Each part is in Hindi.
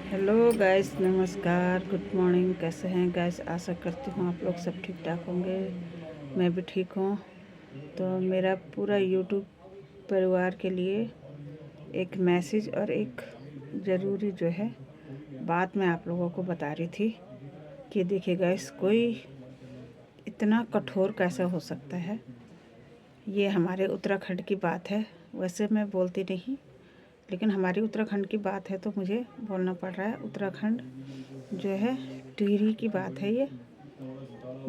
हेलो गाइस, नमस्कार, गुड मॉर्निंग। कैसे हैं गाइस? आशा करती हूँ आप लोग सब ठीक ठाक होंगे। मैं भी ठीक हूँ। तो मेरा पूरा यूट्यूब परिवार के लिए एक मैसेज और एक ज़रूरी जो है बात मैं आप लोगों को बता रही थी कि देखिए गाइस, कोई इतना कठोर कैसे हो सकता है। ये हमारे उत्तराखंड की बात है। वैसे मैं बोलती नहीं, लेकिन हमारी उत्तराखंड की बात है तो मुझे बोलना पड़ रहा है। उत्तराखंड जो है, टिहरी की बात है। ये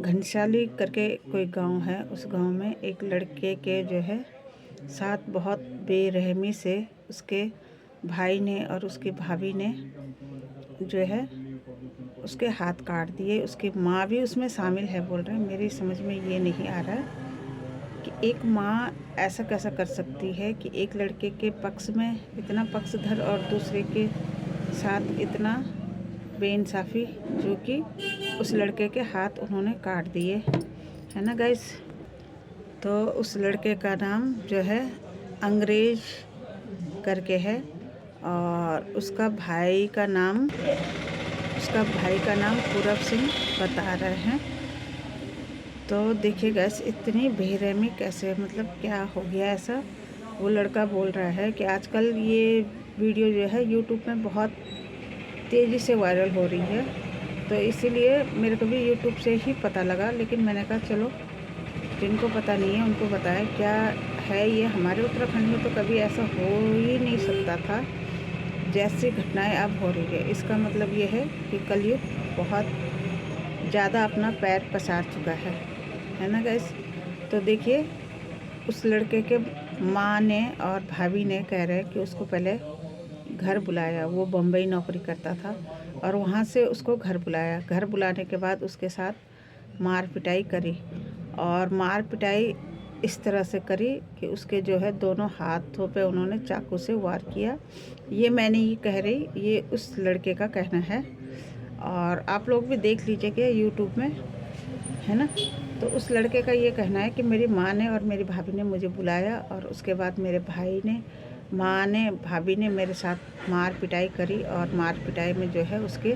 घनसाली करके कोई गांव है। उस गांव में एक लड़के के जो है साथ बहुत बेरहमी से उसके भाई ने और उसकी भाभी ने जो है उसके हाथ काट दिए। उसकी माँ भी उसमें शामिल है। बोल रहे हैं, मेरी समझ में ये नहीं आ रहा है कि एक माँ ऐसा कैसा कर सकती है कि एक लड़के के पक्ष में इतना पक्षधर और दूसरे के साथ इतना बेइंसाफ़ी, जो कि उस लड़के के हाथ उन्होंने काट दिए, है ना गाइस। तो उस लड़के का नाम जो है अंग्रेज करके है और उसका भाई का नाम पूरब सिंह बता रहे हैं। तो देखिए गैस, इतनी बेरहमी कैसे, मतलब क्या हो गया ऐसा। वो लड़का बोल रहा है कि आजकल ये वीडियो जो है यूट्यूब में बहुत तेज़ी से वायरल हो रही है, तो इसीलिए मेरे को भी यूट्यूब से ही पता लगा। लेकिन मैंने कहा चलो, जिनको पता नहीं है उनको बताया क्या है। ये हमारे उत्तराखंड में तो कभी ऐसा हो ही नहीं सकता था जैसी घटनाएं अब हो रही है। इसका मतलब ये है कि कलयुग बहुत ज़्यादा अपना पैर पसार चुका है ना गाइस। तो देखिए, उस लड़के के माँ ने और भाभी ने कह रहे हैं कि उसको पहले घर बुलाया। वो बम्बई नौकरी करता था और वहाँ से उसको घर बुलाया। घर बुलाने के बाद उसके साथ मार पिटाई करी और मार पिटाई इस तरह से करी कि उसके जो है दोनों हाथों पे उन्होंने चाकू से वार किया। ये मैं नहीं कह रही, ये उस लड़के का कहना है और आप लोग भी देख लीजिएगा यूट्यूब में, है ना। तो उस लड़के का ये कहना है कि मेरी माँ ने और मेरी भाभी ने मुझे बुलाया और उसके बाद मेरे भाई ने, माँ ने, भाभी ने मेरे साथ मार पिटाई करी और मार पिटाई में जो है उसके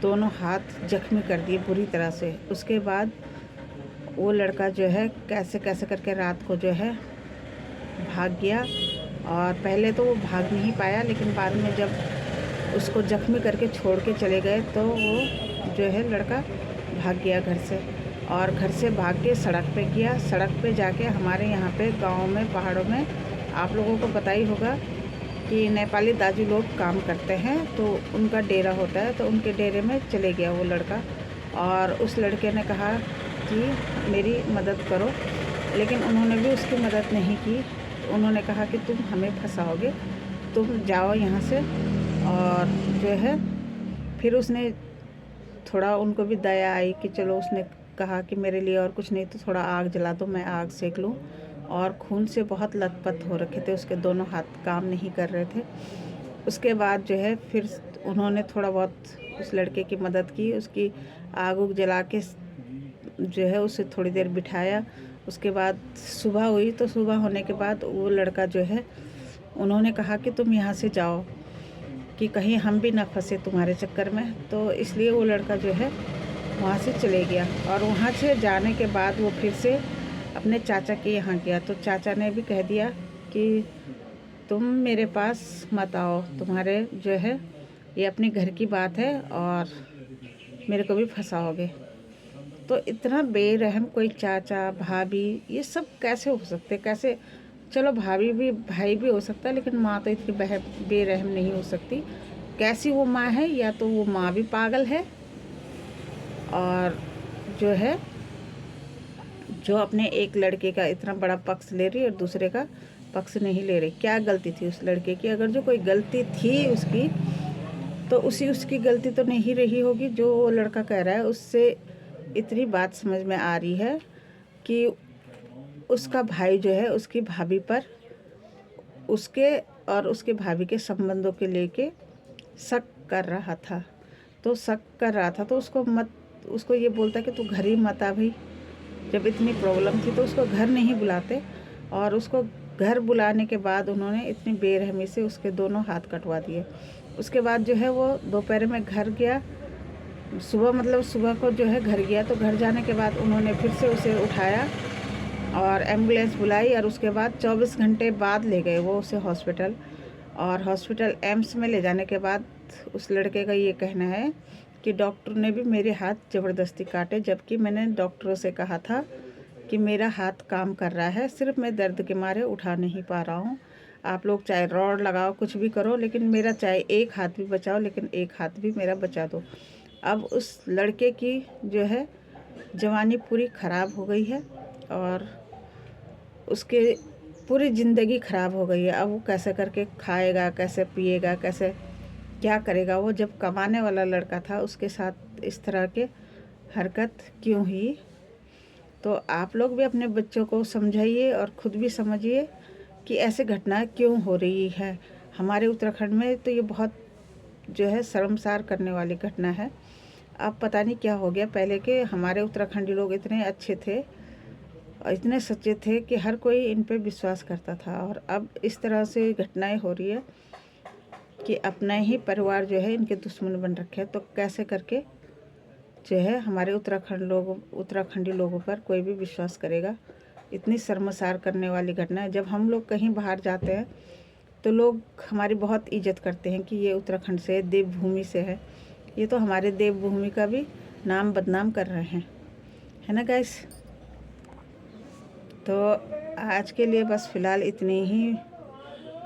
दोनों हाथ जख्मी कर दिए बुरी तरह से। उसके बाद वो लड़का जो है कैसे कैसे करके रात को जो है भाग गया और पहले तो वो भाग नहीं पाया, लेकिन बाद में जब उसको जख्मी करके छोड़ के चले गए तो वो जो है लड़का भाग गया घर से। और घर से भाग के सड़क पे गया। सड़क पे जाके हमारे यहाँ पे गांव में, पहाड़ों में, आप लोगों को पता ही होगा कि नेपाली दाजू लोग काम करते हैं, तो उनका डेरा होता है, तो उनके डेरे में चले गया वो लड़का। और उस लड़के ने कहा कि मेरी मदद करो, लेकिन उन्होंने भी उसकी मदद नहीं की। उन्होंने कहा कि तुम हमें फंसाओगे, तुम जाओ यहाँ से। और जो है फिर उसने थोड़ा, उनको भी दया आई कि चलो, उसने कहा कि मेरे लिए और कुछ नहीं तो थोड़ा आग जला दो, मैं आग सेक लूँ। और खून से बहुत लथपथ हो रखे थे, उसके दोनों हाथ काम नहीं कर रहे थे। उसके बाद जो है फिर उन्होंने थोड़ा बहुत उस लड़के की मदद की। उसकी आग उग जला के जो है उसे थोड़ी देर बिठाया। उसके बाद सुबह हुई, तो सुबह होने के बाद वो लड़का जो है, उन्होंने कहा कि तुम यहाँ से जाओ कि कहीं हम भी ना फंसे तुम्हारे चक्कर में। तो इसलिए वो लड़का जो है वहाँ से चले गया। और वहाँ से जाने के बाद वो फिर से अपने चाचा के यहाँ गया। तो चाचा ने भी कह दिया कि तुम मेरे पास मत आओ, तुम्हारे जो है ये अपने घर की बात है और मेरे को भी फंसाओगे। तो इतना बेरहम कोई चाचा, भाभी, ये सब कैसे हो सकते? कैसे? चलो, भाभी भी, भाई भी हो सकता है, लेकिन माँ तो इतनी बेरहम नहीं हो सकती। कैसी वो माँ है? या तो वो माँ भी पागल है और जो है, जो अपने एक लड़के का इतना बड़ा पक्ष ले रही है और दूसरे का पक्ष नहीं ले रही। क्या गलती थी उस लड़के की? अगर जो कोई गलती थी उसकी, तो उसकी गलती तो नहीं रही होगी। जो वो लड़का कह रहा है, उससे इतनी बात समझ में आ रही है कि उसका भाई जो है उसकी भाभी पर, उसके और उसके भाभी के संबंधों के लेके शक कर रहा था। तो शक कर रहा था तो उसको ये बोलता कि तू घर ही मत आ भाई। जब इतनी प्रॉब्लम थी तो उसको घर नहीं बुलाते। और उसको घर बुलाने के बाद उन्होंने इतनी बेरहमी से उसके दोनों हाथ कटवा दिए। उसके बाद जो है वो दोपहर में घर गया, सुबह मतलब सुबह को जो है घर गया। तो घर जाने के बाद उन्होंने फिर से उसे उठाया और एम्बुलेंस बुलाई और उसके बाद 24 घंटे बाद ले गए वो उसे हॉस्पिटल। और हॉस्पिटल एम्स में ले जाने के बाद उस लड़के का ये कहना है कि डॉक्टर ने भी मेरे हाथ ज़बरदस्ती काटे, जबकि मैंने डॉक्टरों से कहा था कि मेरा हाथ काम कर रहा है, सिर्फ मैं दर्द के मारे उठा नहीं पा रहा हूँ। आप लोग चाहे रॉड लगाओ कुछ भी करो, लेकिन मेरा चाहे एक हाथ भी बचाओ, लेकिन एक हाथ भी मेरा बचा दो। अब उस लड़के की जो है जवानी पूरी ख़राब हो गई है और उसके पूरी ज़िंदगी ख़राब हो गई है। अब वो कैसे करके खाएगा, कैसे पिएगा, कैसे क्या करेगा। वो जब कमाने वाला लड़का था उसके साथ इस तरह के हरकत क्यों हुई। तो आप लोग भी अपने बच्चों को समझाइए और ख़ुद भी समझिए कि ऐसे घटना क्यों हो रही है। हमारे उत्तराखंड में तो ये बहुत जो है शर्मसार करने वाली घटना है। अब पता नहीं क्या हो गया, पहले के हमारे उत्तराखंडी लोग इतने अच्छे थे और इतने सच्चे थे कि हर कोई इन पे विश्वास करता था, और अब इस तरह से घटनाएं हो रही है कि अपना ही परिवार जो है इनके दुश्मन बन रखे हैं। तो कैसे करके जो है हमारे उत्तराखंडी लोगों पर कोई भी विश्वास करेगा। इतनी शर्मसार करने वाली घटना है। जब हम लोग कहीं बाहर जाते हैं तो लोग हमारी बहुत इज्जत करते हैं कि ये उत्तराखंड से, देवभूमि से है। ये तो हमारे देवभूमि का भी नाम बदनाम कर रहे हैं, है ना गाइस। तो आज के लिए बस फ़िलहाल इतनी ही,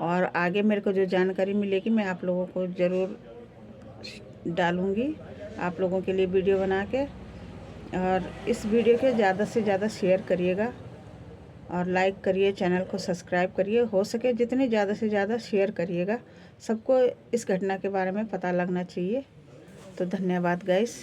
और आगे मेरे को जो जानकारी मिलेगी मैं आप लोगों को ज़रूर डालूँगी, आप लोगों के लिए वीडियो बना के। और इस वीडियो के ज़्यादा से ज़्यादा शेयर करिएगा और लाइक करिए, चैनल को सब्सक्राइब करिए, हो सके जितने ज़्यादा से ज़्यादा शेयर करिएगा। सबको इस घटना के बारे में पता लगना चाहिए। तो धन्यवाद गाइस।